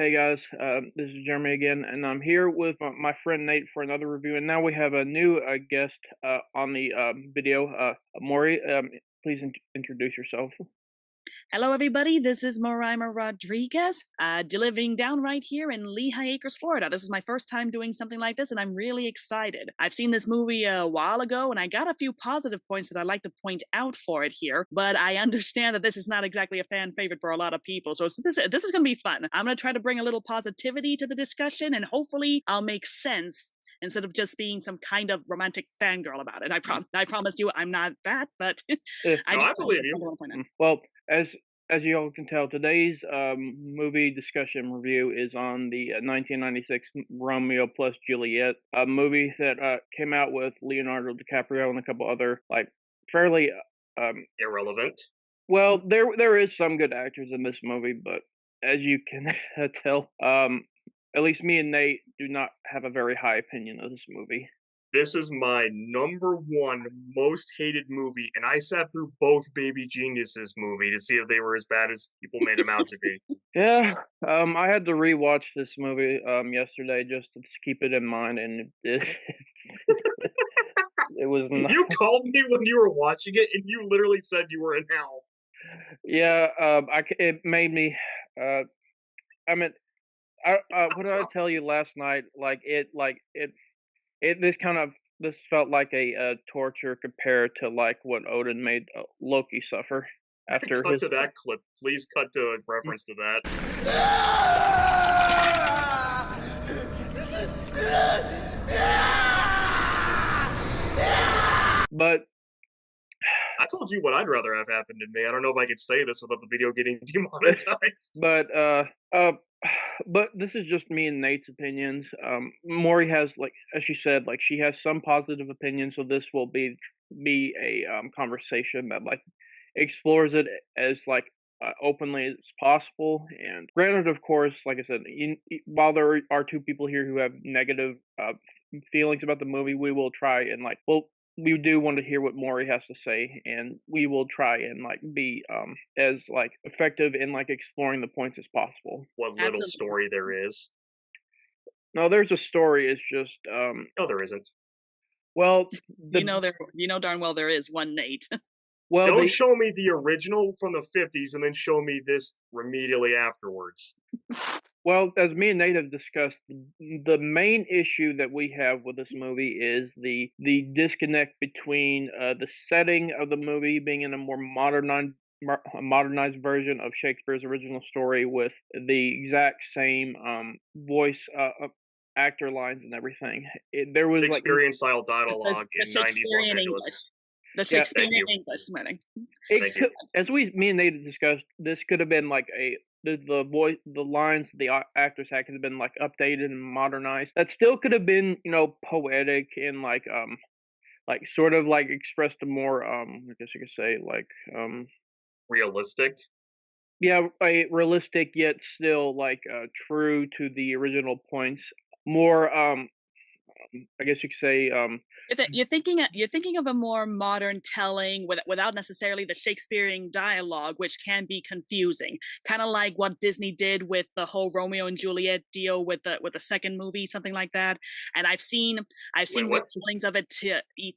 Hey guys, this is Jeremy again, and I'm here with my friend Nate for another review. And now we have a new guest on the video, Mory. Please introduce yourself. Hello, everybody. This is Moraima Rodriguez, living down right here in Lehigh Acres, Florida. This is my first time doing something like this, and I'm really excited. I've seen this movie a while ago, and I got a few positive points that I'd like to point out for it here. But I understand that this is not exactly a fan favorite for a lot of people, so this is going to be fun. I'm going to try to bring a little positivity to the discussion, and hopefully, I'll make sense instead of just being some kind of romantic fangirl about it. I promised you I'm not that, but I No, just I believe you. want to point out. Well, as you all can tell, today's movie discussion review is on the 1996 Romeo plus Juliet, a movie that came out with Leonardo DiCaprio and a couple other fairly Irrelevant. well, there is some good actors in this movie, but as you can tell, at least me and Nate do not have a very high opinion of this movie. This is my number one most hated movie, and I sat through both Baby Geniuses movie to see if they were as bad as people made them out to be. Yeah, I had to rewatch this movie yesterday just to keep it in mind, and it was not. You called me when you were watching it, and you literally said you were in hell. Yeah, it made me. I mean, what did I tell you last night? This felt like a torture compared to like what Odin made Loki suffer after Cut his. to that clip. Please cut to a reference to that. But I told you what I'd rather have happened to me. I don't know if I could say this without the video getting demonetized. but this is just me and Nate's opinions. Maury has, like, as she said, like, she has some positive opinions, so this will be a conversation that like explores it as like openly as possible. And granted, of course, like I said, while there are two people here who have negative feelings about the movie, we will try and we do want to hear what Maury has to say, and we will try and like be as like effective in like exploring the points as possible. What little Absolutely. story there is. No, there's a story. It's just No, there isn't. well, You know darn well there is one Nate. well, Don't they show me the original from the 50s and then show me this immediately afterwards. Well, as me and Nate have discussed, the main issue that we have with this movie is the disconnect between the setting of the movie being in a more modernized version of Shakespeare's original story with the exact same voice actor lines and everything. There was like Shakespearean style dialogue The in 90s Los Shakespearean Angeles. English. The yeah, Thank Shakespearean you. English meaning. Thank you. as me and Nate discussed, this could have been like the voice, the lines the actors had could have been like updated and modernized. That still could have been, poetic and like sort of like expressed a more I guess you could say like Realistic. yeah, a realistic yet still like true to the original points. More I guess you could say You're thinking of a more modern telling without necessarily the Shakespearean dialogue, which can be confusing. Kind of like what Disney did with the whole Romeo and Juliet deal with the second movie, something like that. And I've seen Wait, what? recordings of it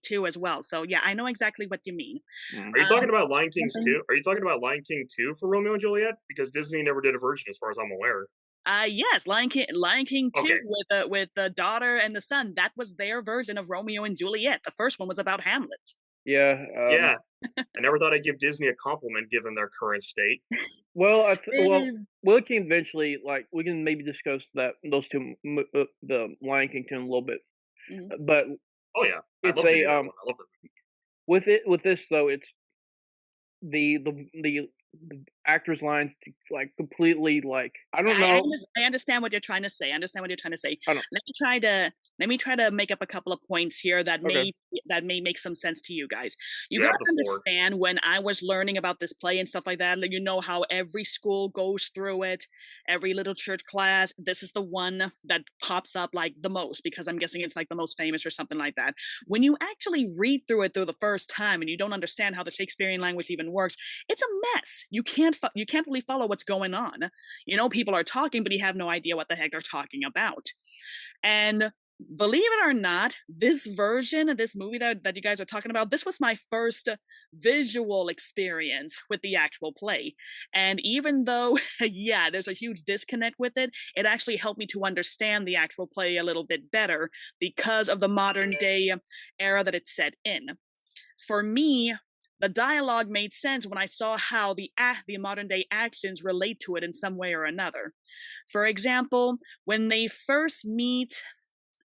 too as well. So yeah, I know exactly what you mean. Are you talking about Lion King Something- 2? Are you talking about Lion King 2 for Romeo and Juliet? Because Disney never did a version, as far as I'm aware. Yes, Lion King 2 Okay. with the daughter and the son. That was their version of Romeo and Juliet. The first one was about Hamlet. yeah. Yeah. I never thought I'd give Disney a compliment given their current state. Well, Eh, we can eventually like we can maybe discuss those two the Lion King tune a little bit, mhm. but Oh, yeah. I'd it's love to do a that one. I love it. with this though it's the actors' lines to, like completely like I don't know. I understand what you're trying to say. I understand what you're trying to say. I don't. Let me try to make up a couple of points here Okay. that may make some sense to you guys. You You have gotta the floor. understand when I was learning about this play and stuff like that. Like, you know how every school goes through it, every little church class. This is the one that pops up like the most because I'm guessing it's like the most famous or something like that. When you actually read through it through the first time and you don't understand how the Shakespearean language even works, it's a mess. You can't you can't really follow what's going on. You know, people are talking, but you have no idea what the heck they're talking about. And believe it or not, this version of this movie that you guys are talking about, this was my first visual experience with the actual play. And even though, yeah, there's a huge disconnect with it, it actually helped me to understand the actual play a little bit better because of the modern day era that it's set in. For me, the dialogue made sense when I saw how the modern day actions relate to it in some way or another. For example, when you first meet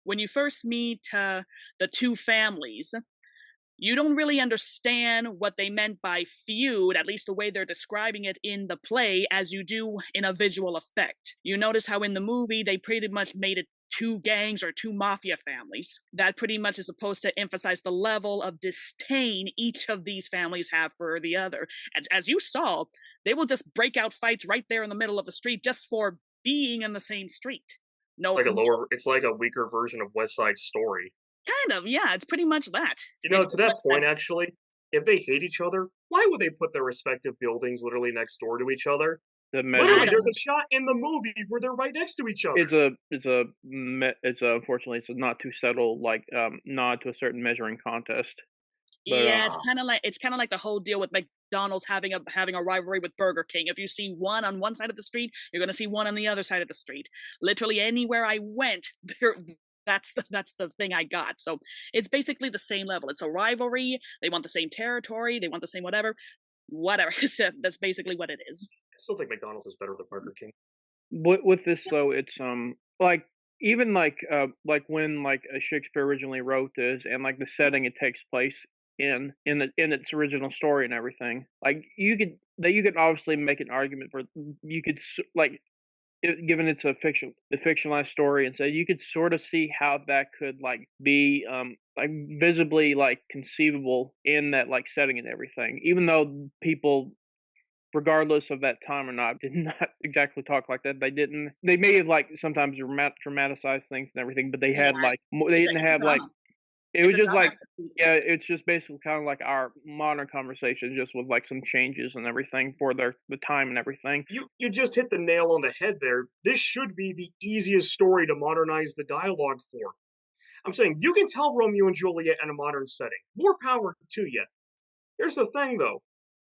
the two families, you don't really understand what they meant by feud, at least the way they're describing it in the play, as you do in a visual effect. You notice how in the movie they pretty much made it two gangs or two mafia families. That pretty much is supposed to emphasize the level of disdain each of these families have for the other. As you saw, they will just break out fights right there in the middle of the street just for being in the same street. No, It's like a weaker version of West Side Story. kind of, yeah, it's pretty much that. You know, It's to pretty that much point, actually, if they hate each other, why would they put their respective buildings literally next door to each other? The Literally, measure there's a shot in the movie where they're right next to each other. unfortunately it's a not too subtle like nod to a certain measuring contest. But Yeah, it's kind of like the whole deal with McDonald's having a rivalry with Burger King. If you see one on one side of the street, you're going to see one on the other side of the street. Literally anywhere I went, that's the thing I got. So it's basically the same level. It's a rivalry. They want the same territory. They want the same whatever. So that's basically what it is. I still think McDonald's is better than Burger King. with this though, it's like even like when like Shakespeare originally wrote this and like the setting it takes place in its original story and everything. Like you could obviously make an argument for you could like given it's a fictionalized story, and so you could sort of see how that could like be like visibly like conceivable in that like setting and everything, even though people regardless of that time or not did not exactly talk like that. They may have like sometimes dramatized things and everything, but they had Yeah, like they didn't it's a have like drama. it It's was a just drama. like yeah, it's just basically kind of like our modern conversation, just with like some changes and everything for the time and everything. You just hit the nail on the head there. This should be the easiest story to modernize the dialogue for. I'm saying you can tell Romeo and Juliet in a modern setting. More power to you. Here's the thing, though.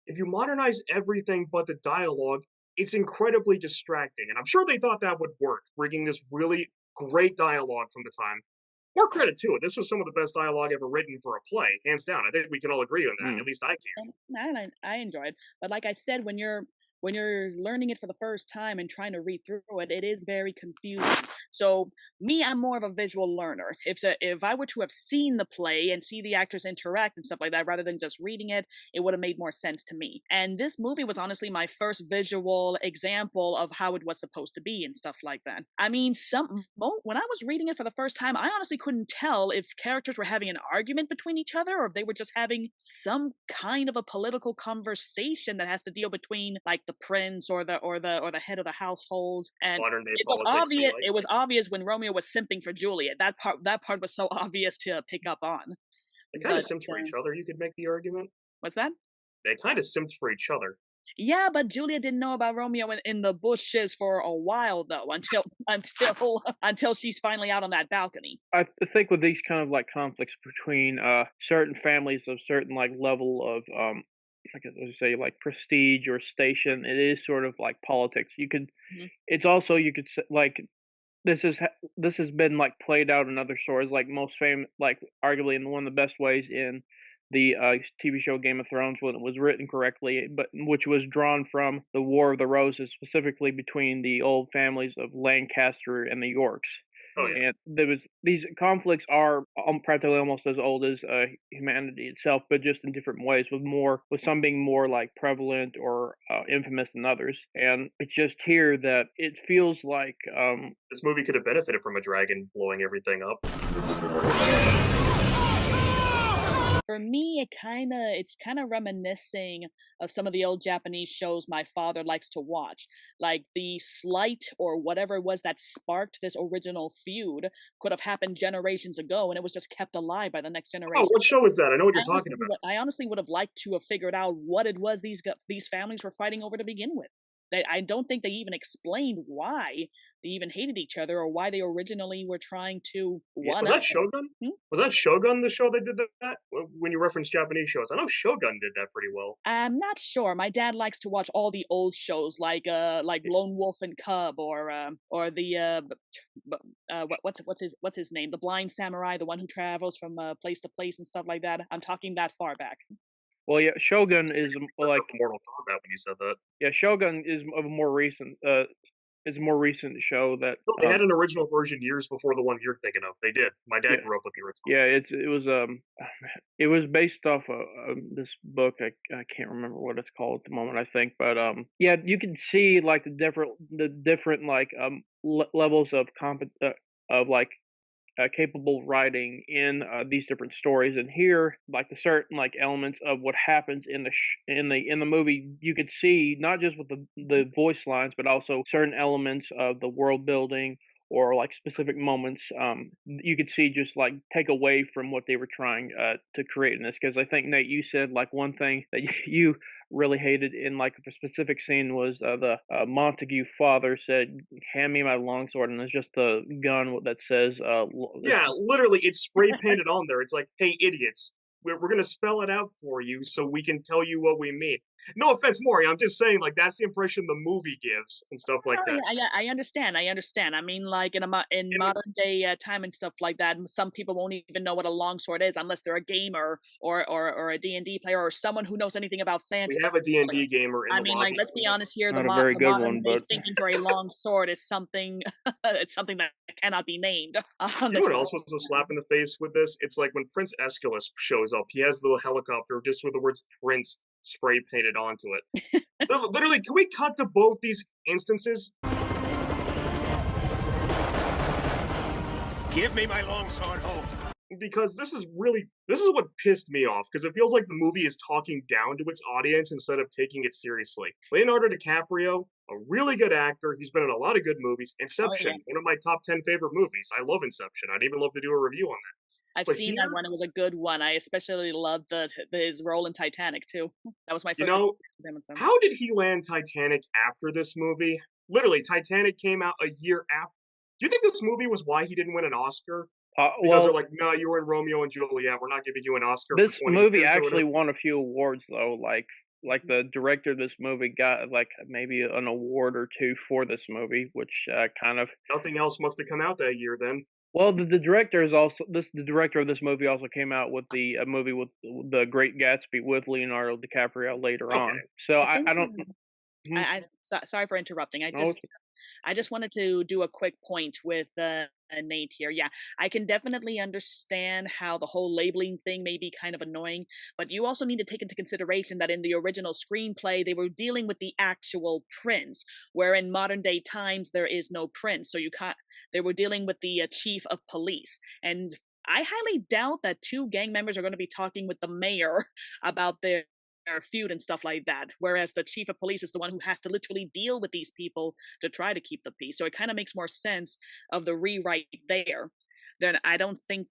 If you modernize everything but the dialogue, it's incredibly distracting. And I'm sure they thought that would work, bringing this really great dialogue from the time. More credit to it. This was some of the best dialogue ever written for a play, hands down. I think we can all agree on that. Mm. At least I can. And I enjoyed. But like I said, when you're learning it for the first time and trying to read through it, it is very confusing. So me, I'm more of a visual learner. If I were to have seen the play and see the actors interact and stuff like that, rather than just reading it, it would have made more sense to me. And this movie was honestly my first visual example of how it was supposed to be and stuff like that. I mean, when I was reading it for the first time, I honestly couldn't tell if characters were having an argument between each other or if they were just having some kind of a political conversation that has to deal between like the prince or the head of the household. And Modern day it was politics. obvious. Like. It was obvious when Romeo was simping for Juliet. That part was so obvious to pick up on. They kind of But simped for each other, you could make the argument. what's that? They kind of simped for each other. Yeah, but Juliet didn't know about Romeo in the bushes for a while though, until she's finally out on that balcony. I think with these kind of like conflicts between certain families of certain like level of I guess I would say like prestige or station, it is sort of like politics. You could Mhm. it's also you could say like this has been like played out in other stories, like most famous, like arguably in one of the best ways in the TV show Game of Thrones when it was written correctly, but which was drawn from the War of the Roses, specifically between the old families of Lancaster and the Yorks. Oh, yeah. And there was these conflicts are practically almost as old as humanity itself, but just in different ways, with some being more like prevalent or infamous than others. And it's just here that it feels like This movie could have benefited from a dragon blowing everything up. For me, it's kinda reminiscing of some of the old Japanese shows my father likes to watch. Like, the slight or whatever it was that sparked this original feud could have happened generations ago, and it was just kept alive by the next Oh, generation. what show is that? I know what you're talking about. I honestly would have liked to have figured out what it was these families were fighting over to begin with. I don't think they even explained why they even hated each other or why they originally were trying to Yeah, one was up. that Shogun? Hmm? Was that Shogun the show that did that? When you reference Japanese shows, I know Shogun did that pretty well. I'm not sure. My dad likes to watch all the old shows like Lone Wolf and Cub or the what's his name? The Blind Samurai, the one who travels from place to place and stuff like that. I'm talking that far back. Well, yeah, Shogun is Of Mortal Kombat when you said that. yeah, Shogun is of a more recent is a more recent show that No, they had an original version years before the one you're thinking of. They did. My dad yeah, grew up with the original. yeah, it was based off this book. I can't remember what it's called at the moment. I think, but yeah, you can see like the different like levels of of like capable writing in these different stories. And here, like the certain like elements of what happens in in the movie, you could see not just with the voice lines, but also certain elements of the world building or like specific moments. You could see just like take away from what they were trying to create in this. Because I think Nate, you said like one thing that you really hated in like a specific scene was the Montague father said, "Hand me my longsword," and it's just a gun that says, Yeah, literally, it's spray painted on there. It's like, hey, idiots, we're going to spell it out for you so we can tell you what we mean. No offense, Maury. I'm just saying, like, that's the impression the movie gives and stuff like Oh, that. yeah, I understand. I understand. I mean, like in And modern day time and stuff like that, some people won't even know what a longsword is unless they're a gamer or a D&D player or someone who knows anything about we fantasy. have a D&D gamer in I the mean, like, lobby. let's be honest here. not a very The good modern one, day but thinking for a long sword is something. It's something that cannot be named. You know Let's what be else was a slap in the face with this? It's like when Prince Aeschylus shows up, he has the little helicopter just with the words Prince spray painted onto it. Literally, can we cut to both these instances? Give me my longsword, Holt. Because this is what pissed me off because it feels like the movie is talking down to its audience instead of taking it seriously. Leonardo DiCaprio, a really good actor, he's been in a lot of good movies. Oh yeah, Inception, one of my top 10 favorite movies. I love Inception. I'd even love to do a review on that. I've But seen that here, one. It was a good one. I especially loved his role in Titanic too. That was my you first know, experience with him and stuff. how did he land Titanic after this movie? Literally, Titanic came out a year after. Do you think this movie was why he didn't win an Oscar? Because they're well, like, no, you were in Romeo and Juliet. We're not giving you an Oscar for this 20 movie years or actually whatever. won a few awards though. Like the director of this movie got like maybe an award or two for this movie, which kind of Nothing else must have come out that year then. well, the director is also the director of this movie also came out with the movie with the Great Gatsby with Leonardo DiCaprio later on. Okay. So I think I don't. Mhm. sorry for interrupting. No, I just wanted to do a quick point with Nate here. Yeah, I can definitely understand how the whole labeling thing may be kind of annoying, but you also need to take into consideration that in the original screenplay, they were dealing with the actual prince, where in modern day times there is no prince. So you can't. They were dealing with the chief of police, and I highly doubt that two gang members are going to be talking with the mayor about their feud and stuff like that. Whereas the chief of police is the one who has to literally deal with these people to try to keep the peace. So it kind of makes more sense of the rewrite there. Then I don't think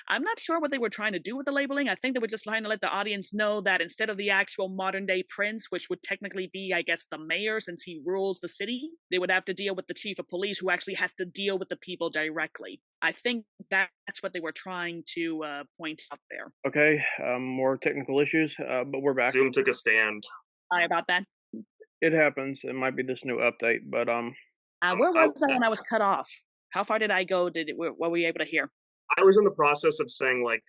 I'm not sure what they were trying to do with the labeling. I think they were just trying to let the audience know that instead of the actual modern day prince, which would technically be, I guess, the mayor since he rules the city, they would have to deal with the chief of police who actually has to deal with the people directly. I think that's what they were trying to point out there. okay, more technical issues, but we're back. Zoom took a stand. Sorry about that. It happens. It might be this new update, but Where I, was I when I was cut off? How far did I go? Were we able to hear? I was in the process of saying, like,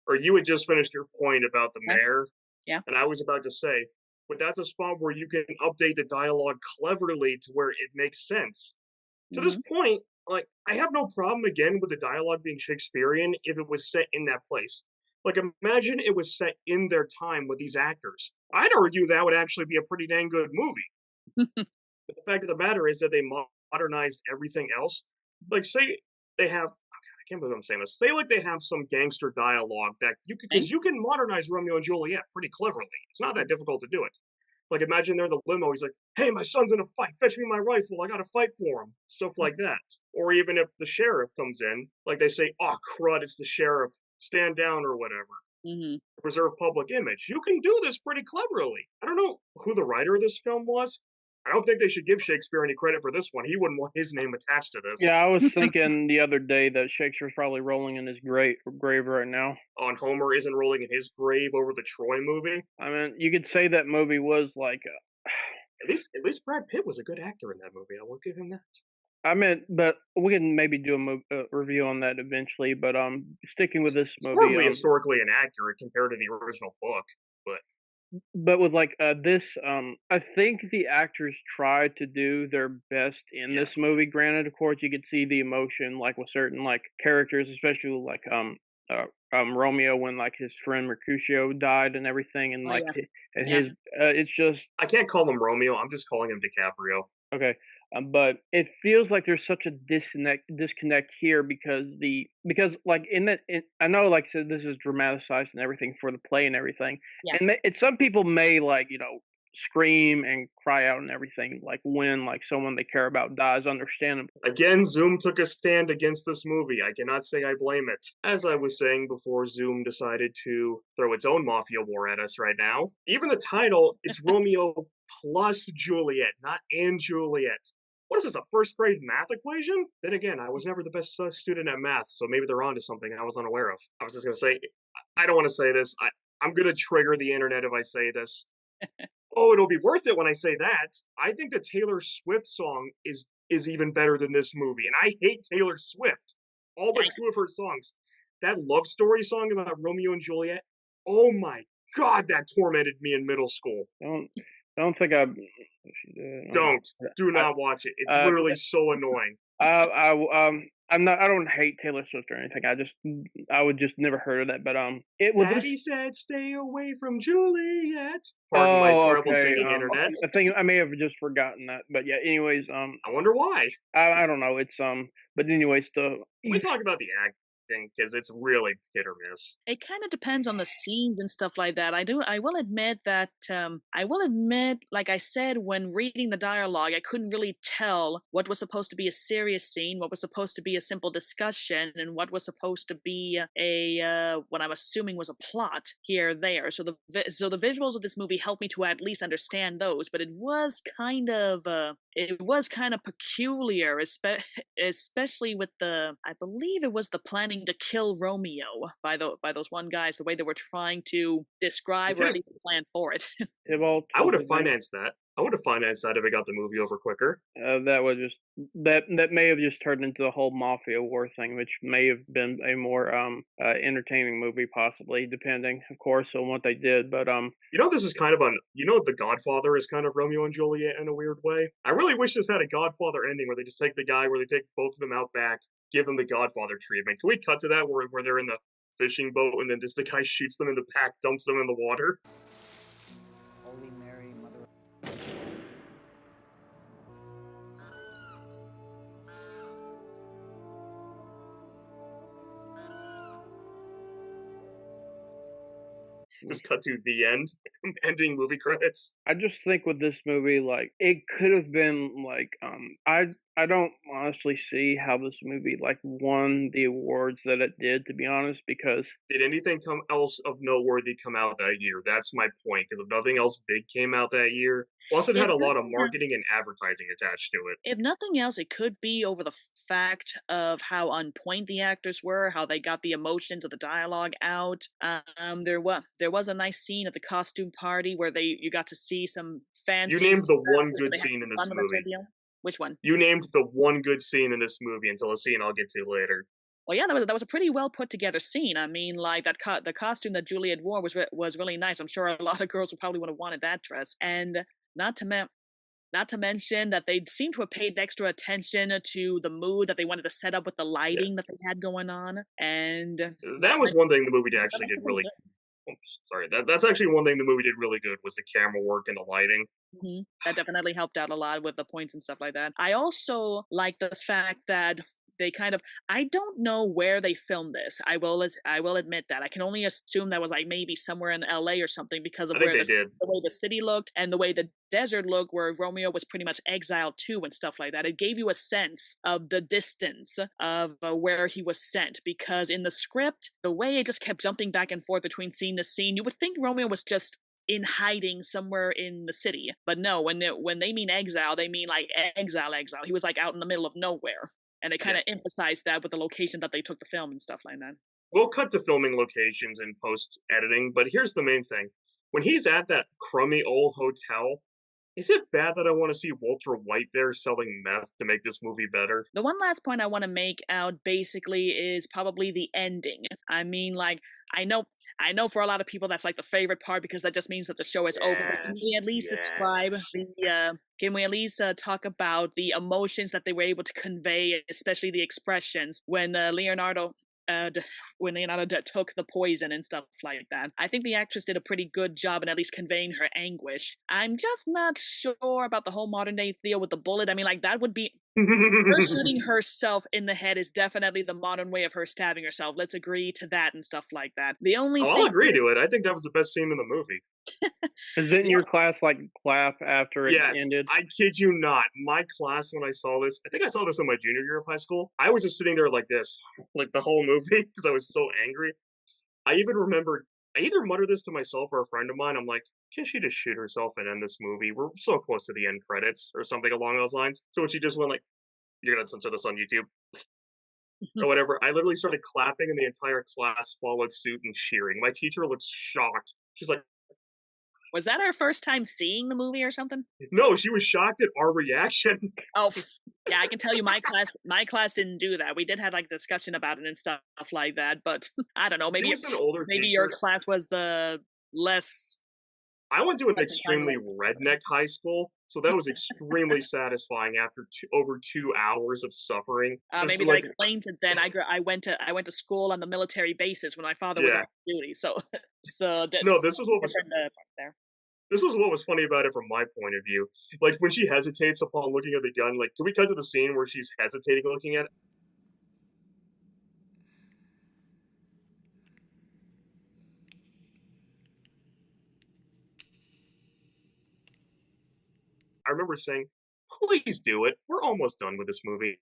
or you had just finished your point about the Okay. mayor, Yeah. and I was about to say, but that's a spot where you can update the dialogue cleverly to where it makes sense. To this Hmm. point, like, I have no problem again with the dialogue being Shakespearean if it was set in that place. Like, imagine it was set in their time with these actors. I'd argue that would actually be a pretty dang good movie. But the fact of the matter is that they modernized everything else. Like, say they have can't believe I'm saying this. Say like they have some gangster dialogue that because you can modernize Romeo and Juliet pretty cleverly. It's not that difficult to do it. Like imagine they're in the limo. He's like, "Hey, my son's in a fight. Fetch me my rifle. I got to fight for him." Stuff like that. Or even if the sheriff comes in, like they say, "Oh crud, it's the sheriff. Stand down or whatever." Mm-hmm. Preserve public image. You can do this pretty cleverly. I don't know who the writer of this film was. I don't think they should give Shakespeare any credit for this one. He wouldn't want his name attached to this. Yeah, I was thinking the other day that Shakespeare's probably rolling in his grave right now. On Homer isn't rolling in his grave over the Troy movie. I mean, you could say that movie was like. At least Brad Pitt was a good actor in that movie. I will give him that. I mean, but we can maybe do a review on that eventually. But sticking with this It's movie, probably historically inaccurate compared to the original book, but with like this, I think the actors tried to do their best in this movie. Granted, of course, you could see the emotion like with certain like characters, especially like Romeo when like his friend Mercutio died and everything, and like his it's just I can't call him Romeo. I'm just calling him DiCaprio. okay. But it feels like there's such a disconnect here because like I know like I said this is dramatized and everything for the play and everything, and some people may like scream and cry out and everything like when like someone they care about dies, understandably. Again, Zoom took a stand against this movie. I cannot say I blame it. As I was saying before, Zoom decided to throw its own mafia war at us right now. Even the title, it's Romeo plus Juliet, not and Juliet. What is this, a first grade math equation? Then again, I was never the best student at math, so maybe they're onto something I was unaware of. I was just going to say, I don't want to say this. I'm going to trigger the internet if I say this. Oh, it'll be worth it when I say that. I think the Taylor Swift song is even better than this movie, and I hate Taylor Swift. All but two of her songs. That love story song about Romeo and Juliet, oh my god, that tormented me in middle school. Don't think I. Do not watch it. It's literally so annoying. I'm not. I don't hate Taylor Swift or anything. I would just never heard of that. But Daddy said, "Stay away from Juliet." Pardon my terrible singing internet. I think I may have just forgotten that. But yeah. Anyways, I wonder why. I don't know. It's But anyways, we talk about the acting because it's really hit or miss. It kind of depends on the scenes and stuff like that. I will admit that like I said, when reading the dialogue, I couldn't really tell what was supposed to be a serious scene, what was supposed to be a simple discussion, and what was supposed to be what I'm assuming was a plot here or there. So the visuals of this movie helped me to at least understand those, but it was kind of peculiar, especially with I believe it was the planning to kill Romeo by those one guys, the way they were trying to describe or at least plan for it. I would have financed that. I would have financed that if I got the movie over quicker. That may have just turned into the whole mafia war thing, which may have been a more entertaining movie, possibly, depending, of course, on what they did. But this is kind of The Godfather is kind of Romeo and Juliet in a weird way. I really wish this had a Godfather ending where they just take the guy, where they take both of them out back, give them the Godfather treatment. Can we cut to that where they're in the fishing boat and then just the guy shoots them in the back, dumps them in the water? Holy Mary, Mother. Just cut to the end, ending movie credits. I just think with this movie, like it could have been like I don't honestly see how this movie like won the awards that it did, to be honest, because did anything else of noteworthy come out that year? That's my point, because if nothing else big came out that year, plus it had a lot of marketing and advertising attached to it. If nothing else, it could be over the fact of how on point the actors were, how they got the emotions of the dialogue out. There was a nice scene at the costume party where you got to see some fancy. You named the one good scene in this movie. Which one? You named the one good scene in this movie until a scene I'll get to later. Well, yeah, that was a pretty well put together scene. I mean, like the costume that Juliet wore was really nice. I'm sure a lot of girls would probably would have wanted that dress. And not to mention that they seem to have paid extra attention to the mood that they wanted to set up with the lighting that they had going on. And that was one thing the movie actually did really. Oops, sorry. That's actually one thing the movie did really good was the camera work and the lighting. Mm-hmm. That definitely helped out a lot with the points and stuff like that. I also like the fact that they kind of, I don't know where they filmed this. I will admit that. I can only assume that was like maybe somewhere in LA or something because of I think where they did. the way the city looked and the way the desert looked, where Romeo was pretty much exiled to and stuff like that. It gave you a sense of the distance of where he was sent, because in the script, the way it just kept jumping back and forth between scene to scene, you would think Romeo was just in hiding somewhere in the city. But no, when they mean exile, they mean like exile. He was like out in the middle of nowhere. And they kind of emphasized that with the location that they took the film and stuff like that. We'll cut to filming locations in post editing, but here's the main thing. When he's at that crummy old hotel, is it bad that I want to see Walter White there selling meth to make this movie better? The one last point I want to make out basically is probably the ending. I mean, like, I know for a lot of people that's like the favorite part because that just means that the show is over. But can we at least describe the can we at least talk about the emotions that they were able to convey, especially the expressions when Leonardo took the poison and stuff like that. I think the actress did a pretty good job in at least conveying her anguish. I'm just not sure about the whole modern day deal with the bullet. I mean, like, that would be her shooting herself in the head is definitely the modern way of her stabbing herself. Let's agree to that and stuff like that. The only I'll thing agree to it. I think that was the best scene in the movie. Because didn't your class like clap after it Yes, ended? I kid you not. My class, when I saw this, I think I saw this in my junior year of high school. I was just sitting there like this, like the whole movie, because I was so angry. I even remembered, I either muttered this to myself or a friend of mine. I'm like, can she just shoot herself and end this movie? We're so close to the end credits or something along those lines. So when she just went like, you're going to censor this on YouTube or whatever, I literally started clapping and the entire class followed suit and cheering. My teacher looked shocked. She's like, was that her first time seeing the movie or something? no, she was shocked at our reaction. Oh, yeah, I can tell you my class didn't do that. We did have like discussion about it and stuff like that, but I don't know, She maybe was an older maybe teacher. your class was less. I went to an That's extremely incredible. redneck high school, so that was extremely satisfying after over 2 hours of suffering. This Maybe is that like, explains it then. I went to school on the military bases when my father was yeah. active duty, so No, that's different part there. this was what was funny about it from my point of view. Like when she hesitates upon looking at the gun, like can we cut to the scene where she's hesitating looking at it? I remember saying, "Please do it. We're almost done with this movie.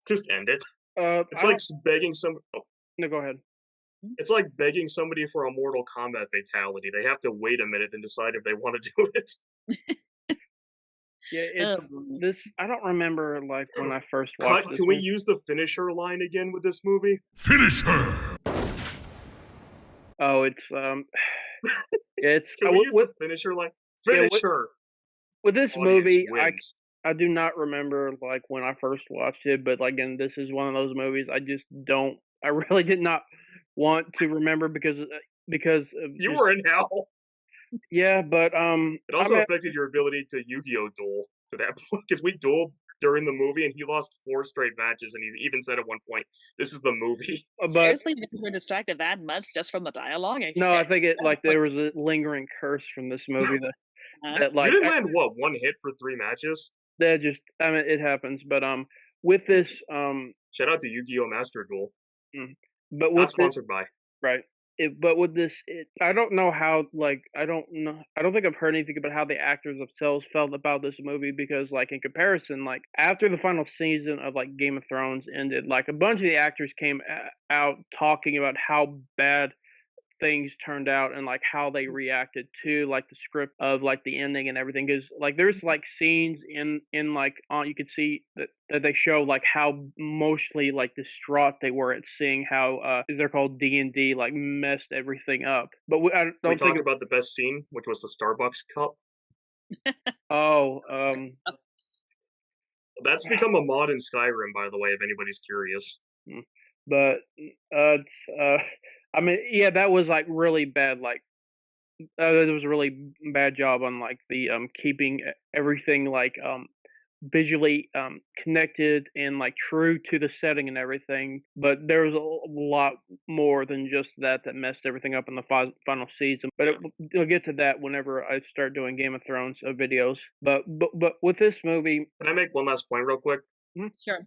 Just end it." It's I like don't. begging some. Oh, No, go ahead. it's like begging somebody for a Mortal Kombat fatality. They have to wait a minute and decide if they want to do it. Yeah, it's Um, this. I don't remember like when I first watched Cut. this Can we one. use the finisher line again with this movie? Finish her! Oh, it's it's Can we use the finisher line? yeah, Finish her. with this Audience movie. wins. I do not remember like when I first watched it, but like, again, this is one of those movies I just don't. I really did not want to remember because of You just, were in hell. yeah, but It also affected your ability to Yu-Gi-Oh duel to that point because we dueled during the movie and he lost 4 straight matches and he even said at one point, "This is the movie." but seriously, because we're distracted that much just from the dialogue. no, I think it like there was a lingering curse from this movie Uh, that You like didn't land what 1 hit for 3 matches. that just, I mean, it happens, but with this Shout out to Yu-Gi-Oh Master Duel. mm, but with Not this, sponsored by. right. But with this, I don't know how. Like, I don't know. I don't think I've heard anything about how the actors themselves felt about this movie because, like, in comparison, like after the final season of like Game of Thrones ended, like a bunch of the actors came out talking about how bad things turned out and like how they reacted to like the script of like the ending and everything, because like there's like scenes in like you could see that they show like how emotionally like distraught they were at seeing how they're called D&D like messed everything up, but I We don't think talk about the best scene, which was the Starbucks cup. oh That's become a mod in Skyrim, by the way, if anybody's curious. but it's I mean, yeah, that was like really bad, like there was a really bad job on like the keeping everything like visually connected and like true to the setting and everything, but there was a lot more than just that messed everything up in the final season, but we'll get to that whenever I start doing Game of Thrones videos, but with this movie. Can I make one last point real quick? sure.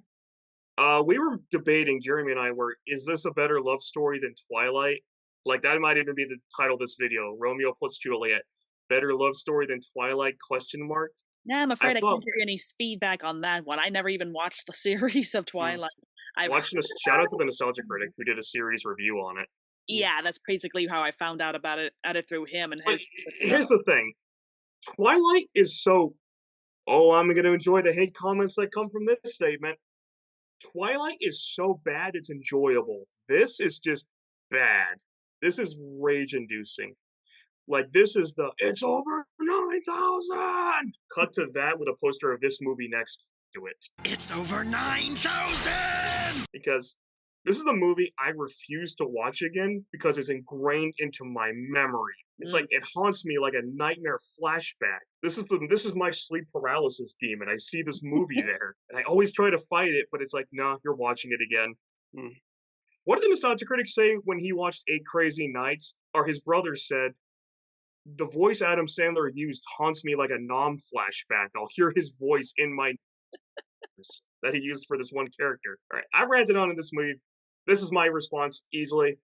We were debating, Jeremy and I were, is this a better love story than Twilight? Like, that might even be the title of this video, Romeo plus Juliet. Better love story than Twilight, question mark? Nah, I'm I afraid I thought, can't give you any feedback on that one. I never even watched the series of hmm, Twilight. I've watching this, shout out to the Nostalgia Critic who did a series review on it. yeah, that's basically how I found out about it through him and But his stuff. here's the thing, Twilight is so, oh, I'm going to enjoy the hate comments that come from this statement. Twilight is so bad it's enjoyable. This is just bad. This is rage inducing. Like, this is the it's over 9,000 cut to that with a poster of this movie next to it. It's over 9,000! Because this is the movie I refuse to watch again because it's ingrained into my memory. It's like it haunts me like a nightmare flashback. This is my sleep paralysis demon. I see this movie there, and I always try to fight it, but it's like, nah, you're watching it again. What did the nostalgia critic say when he watched Eight Crazy Nights? Or his brother said, the voice Adam Sandler used haunts me like a Nom flashback. I'll hear his voice in my that he used for this one character. All right, I ranted on in this movie. This is my response easily.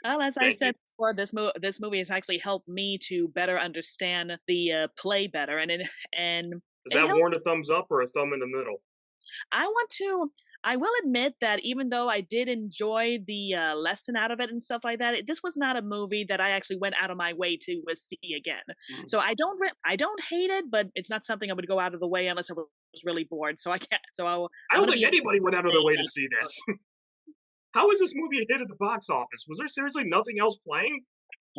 Well, as I Thank you. said before, this movie has actually helped me to better understand the play better, and Does it that helped. warrant a thumbs up or a thumb in the middle? I want to. I will admit that even though I did enjoy the lesson out of it and stuff like that, this was not a movie that I actually went out of my way to see again. So I don't hate it, but it's not something I would go out of the way unless I was really bored. So I can't. So I I'm don't gonna think be anybody able went to out of their say way to that. see this. How was this movie a hit at the box office? Was there seriously nothing else playing?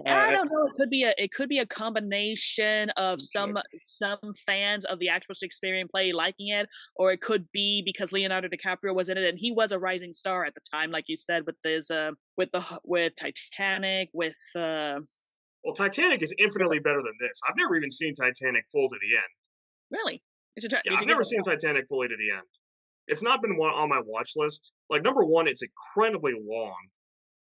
I Uh, don't know. It could be a combination of some fans of the actual Shakespearean play liking it, or it could be because Leonardo DiCaprio was in it and he was a rising star at the time, like you said, with this with Titanic, with Well, Titanic is infinitely better than this. I've never even seen Titanic full to the end. really. You should try. Yeah, You I've should give never it a seen shot. Titanic fully to the end. It's not been one on my watch list. Like, number one, it's incredibly long.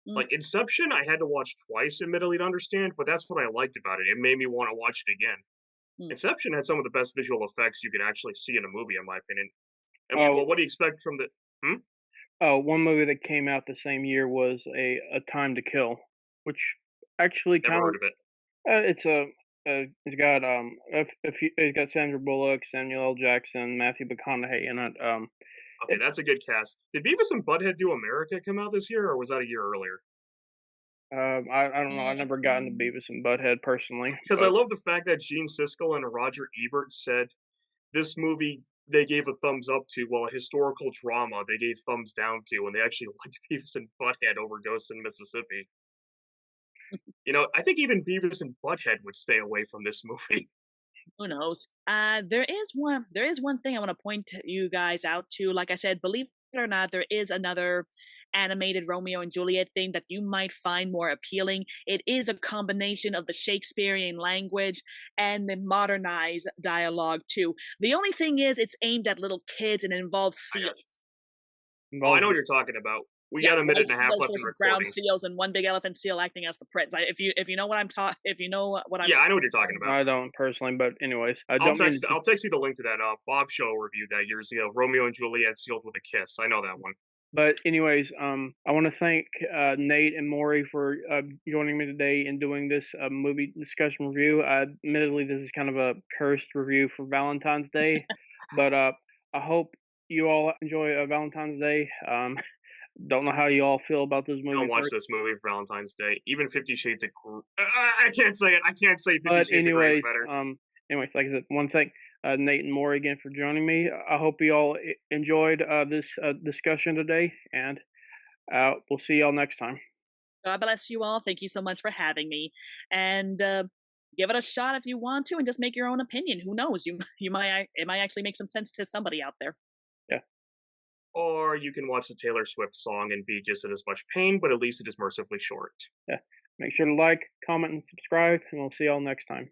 Mm, Like Inception, I had to watch twice, admittedly, to understand, but that's what I liked about it. It made me want to watch it again. mm. Inception had some of the best visual effects you could actually see in a movie, in my opinion. And oh, what do you expect from the? Hmm? oh, one movie that came out the same year was A Time to Kill, which actually Never kind of heard of it. it's got it's got Sandra Bullock, Samuel L. Jackson, Matthew McConaughey in it. Okay, It's that's a good cast. Did Beavis and Butthead Do America come out this year, or was that a year earlier? I don't know. I never got into Beavis and Butthead personally, Because I but love the fact that Gene Siskel and Roger Ebert said this movie they gave a thumbs up to, while a historical drama they gave thumbs down to, and they actually liked Beavis and Butthead over Ghost in Mississippi. You know, I think even Beavis and Butthead would stay away from this movie. Who knows? There is one thing I want to point you guys out to. Like I said, believe it or not, there is another animated Romeo and Juliet thing that you might find more appealing. It is a combination of the Shakespearean language and the modernized dialogue too. The only thing is it's aimed at little kids and it involves I know. seals. Oh, I know involves what you're talking about. We Yeah, got a minute white and a half seals left in versus brown recording. seals and one big elephant seal acting as the prince. If you know what I'm talking, if you know what I'm Yeah, I know what you're talking about. I don't personally, but anyways, I I'll don't text mean. I'll text you the link to that Bob show review that years ago. Romeo and Juliet sealed with a kiss. I know that one. But anyways, I want to thank Nate and Mory for joining me today in doing this movie discussion review. Admittedly, this is kind of a cursed review for Valentine's Day, but I hope you all enjoy Valentine's Day. Don't know how you all feel about this movie Don't watch first, this movie for Valentine's Day. Even 50 Shades of Grey. I can't say it. I can't say 50 but Shades of Grey is better. anyways, like I said, one thing. Nate and Mory again for joining me. I hope you all enjoyed this discussion today, and we'll see y'all next time. God bless you all. Thank you so much for having me, and give it a shot if you want to, and just make your own opinion. Who knows? You might it might actually make some sense to somebody out there. Yeah. Or you can watch the Taylor Swift song and be just in as much pain, but at least it is mercifully short. Yeah. Make sure to like, comment, and subscribe, and we'll see y'all next time.